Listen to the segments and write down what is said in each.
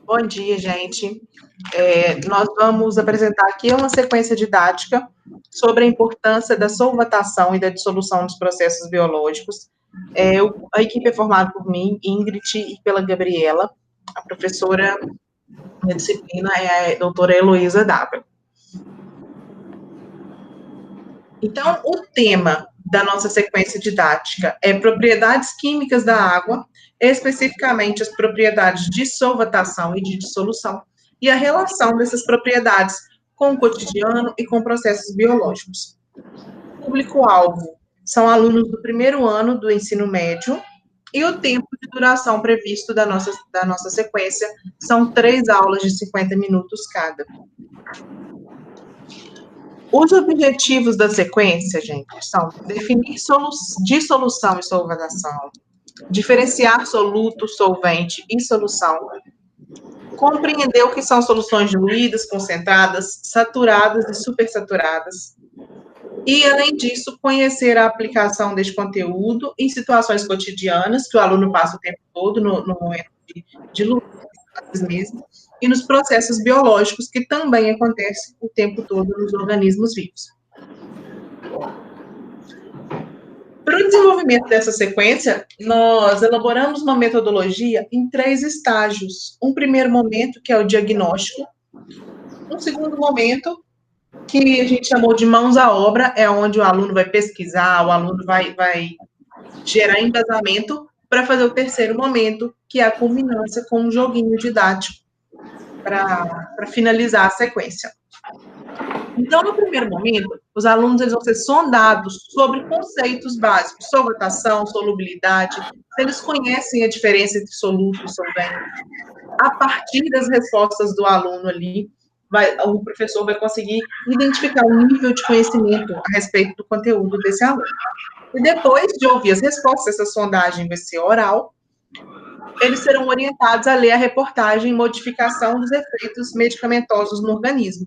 Bom dia, gente. Nós vamos apresentar aqui uma sequência didática sobre a importância da solvatação e da dissolução dos processos biológicos. A equipe é formada por mim, Ingrid, e pela Gabriela. A professora da disciplina é a doutora Heloísa Dávila. Então, o tema da nossa sequência didática é propriedades químicas da água, especificamente as propriedades de solvatação e de dissolução, e a relação dessas propriedades com o cotidiano e com processos biológicos. O público-alvo são alunos do primeiro ano do ensino médio, e o tempo de duração previsto da nossa sequência são 3 aulas de 50 minutos cada. Os objetivos da sequência, gente, são definir dissolução e solvatação, diferenciar soluto, solvente e solução, compreender o que são soluções diluídas, concentradas, saturadas e supersaturadas, e, além disso, conhecer a aplicação deste conteúdo em situações cotidianas, que o aluno passa o tempo todo no momento de luta mesmo, e nos processos biológicos, que também acontecem o tempo todo nos organismos vivos. Para o desenvolvimento dessa sequência, nós elaboramos uma metodologia em 3 estágios. Um primeiro momento, que é o diagnóstico. Um segundo momento, que a gente chamou de mãos à obra, é onde o aluno vai pesquisar, o aluno vai gerar embasamento para fazer o terceiro momento, que é a culminância com um joguinho didático para finalizar a sequência. Então, no primeiro momento, os alunos eles vão ser sondados sobre conceitos básicos, solvatação, solubilidade, se eles conhecem a diferença entre soluto e solvente. A partir das respostas do aluno ali, o professor vai conseguir identificar o nível de conhecimento a respeito do conteúdo desse aluno. E depois de ouvir as respostas, essa sondagem vai ser oral, eles serão orientados a ler a reportagem Modificação dos efeitos medicamentosos no organismo.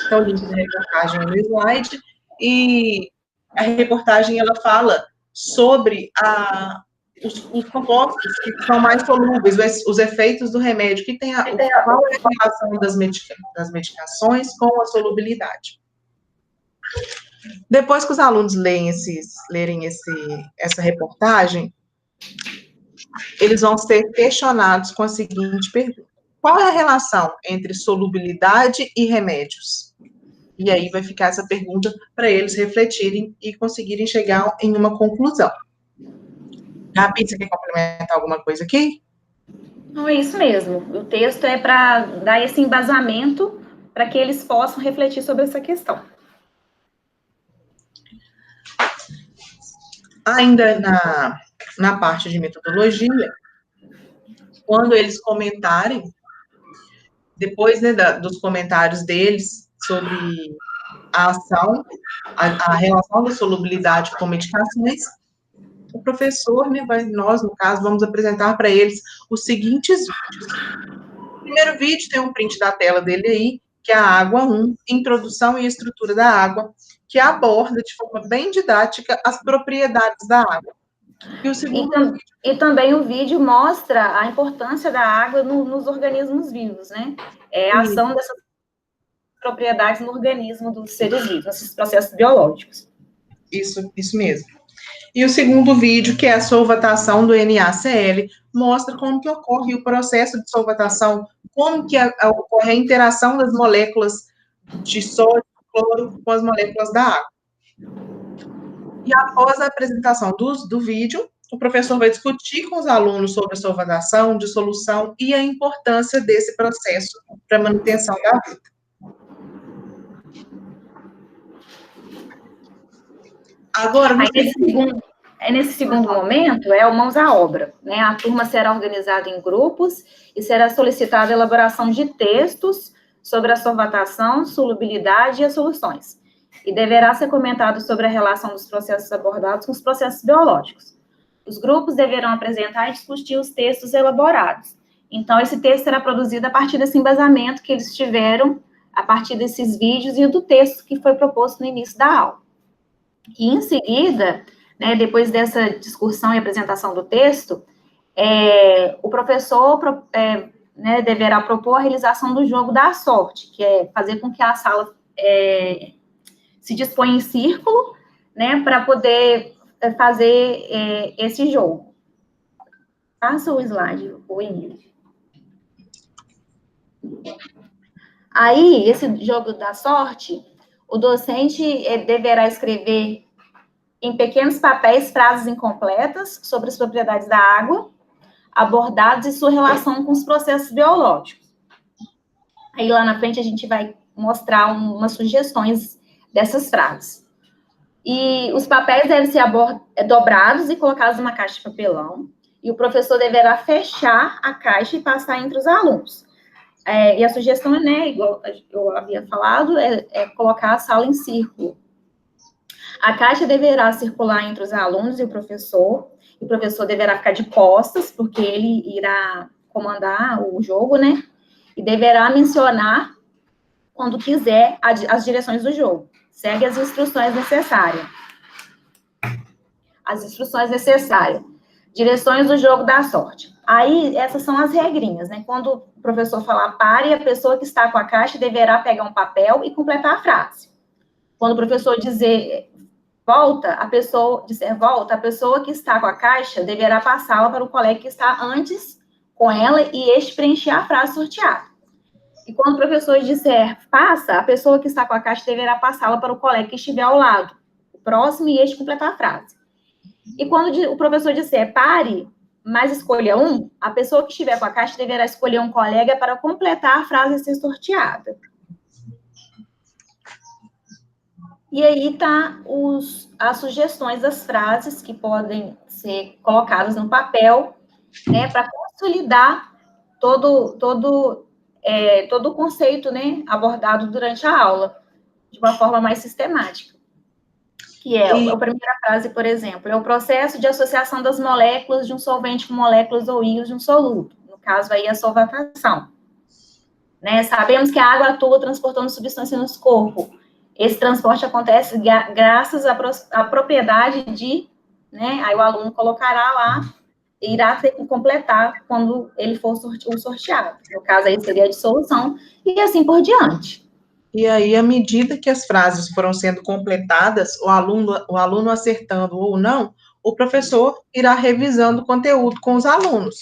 Então, o link da reportagem é no slide, e a reportagem, ela fala sobre os compostos que são mais solúveis, os efeitos do remédio, qual é a relação das medicações com a solubilidade. Depois que os alunos lerem essa reportagem, eles vão ser questionados com a seguinte pergunta: qual é a relação entre solubilidade e remédios? E aí vai ficar essa pergunta para eles refletirem e conseguirem chegar em uma conclusão. Gabi, você quer complementar alguma coisa aqui? Não, é isso mesmo. O texto é para dar esse embasamento para que eles possam refletir sobre essa questão. Ainda na parte de metodologia, quando eles comentarem, depois, né, dos comentários deles sobre a ação, a relação da solubilidade com medicações, o professor, né, nós, no caso, vamos apresentar para eles os seguintes vídeos. O primeiro vídeo tem um print da tela dele aí, que é a Água 1, Introdução e Estrutura da Água, que aborda de forma bem didática as propriedades da água. E o segundo e também o vídeo mostra a importância da água nos organismos vivos, né? A ação dessas propriedades no organismo dos seres vivos, nesses processos biológicos. Isso mesmo. E o segundo vídeo, que é a solvatação do NaCl, mostra como que ocorre o processo de solvatação, como que ocorre a interação das moléculas de sódio e cloro com as moléculas da água. E após a apresentação do vídeo, o professor vai discutir com os alunos sobre a solvatação, dissolução e a importância desse processo para a manutenção da vida. Agora, nesse segundo momento, é o mãos à obra, né? A turma será organizada em grupos e será solicitada a elaboração de textos sobre a solvatação, solubilidade e as soluções. E deverá ser comentado sobre a relação dos processos abordados com os processos biológicos. Os grupos deverão apresentar e discutir os textos elaborados. Então, esse texto será produzido a partir desse embasamento que eles tiveram, a partir desses vídeos e do texto que foi proposto no início da aula. E, em seguida, né, depois dessa discussão e apresentação do texto, o professor né, deverá propor a realização do jogo da sorte, que é fazer com que a sala se disponha em círculo, né, para poder fazer esse jogo. Passa o slide, o Ingrid. Aí, esse jogo da sorte, o docente deverá escrever em pequenos papéis frases incompletas sobre as propriedades da água, abordados e sua relação com os processos biológicos. Aí, lá na frente, a gente vai mostrar umas sugestões dessas frases. E os papéis devem ser dobrados e colocados numa caixa de papelão, e o professor deverá fechar a caixa e passar entre os alunos. E a sugestão, né, igual eu havia falado, é colocar a sala em círculo. A caixa deverá circular entre os alunos e o professor deverá ficar de costas, porque ele irá comandar o jogo, né, e deverá mencionar, quando quiser, as direções do jogo. Segue as instruções necessárias. As instruções necessárias. Direções do jogo da sorte. Aí, essas são as regrinhas, né? Quando o professor falar pare, a pessoa que está com a caixa deverá pegar um papel e completar a frase. Quando o professor dizer volta, a pessoa que está com a caixa deverá passá-la para o colega que está antes com ela e este preencher a frase sorteada. E quando o professor disser passa, a pessoa que está com a caixa deverá passá-la para o colega que estiver ao lado, o próximo, e este completar a frase. E quando o professor disser pare, mas escolha um, a pessoa que estiver com a caixa deverá escolher um colega para completar a frase a ser sorteada. E aí tá as sugestões das frases que podem ser colocadas no papel, né, para consolidar todo o conceito, né, abordado durante a aula, de uma forma mais sistemática. Que a primeira frase, por exemplo, é o processo de associação das moléculas de um solvente com moléculas ou íons de um solúvel. No caso, aí, a solvatação. Né? Sabemos que a água atua transportando substância no corpo. Esse transporte acontece graças à propriedade de... Né? Aí o aluno colocará lá, e irá ter que completar quando ele for o sorteado. No caso, aí seria a dissolução, e assim por diante. E aí, à medida que as frases foram sendo completadas, o aluno acertando ou não, o professor irá revisando o conteúdo com os alunos.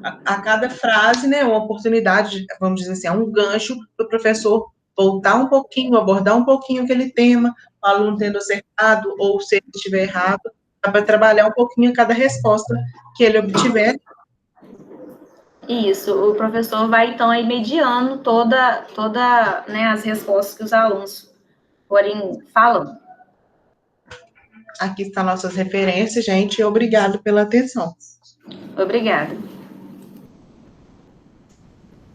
A cada frase, né, uma oportunidade, vamos dizer assim, um gancho para o professor voltar um pouquinho, abordar um pouquinho aquele tema, o aluno tendo acertado ou se ele estiver errado, para trabalhar um pouquinho cada resposta que ele obtiver. Isso, o professor vai, então, aí mediando toda né, as respostas que os alunos forem falando. Aqui estão nossas referências, gente. Obrigado pela atenção. Obrigada.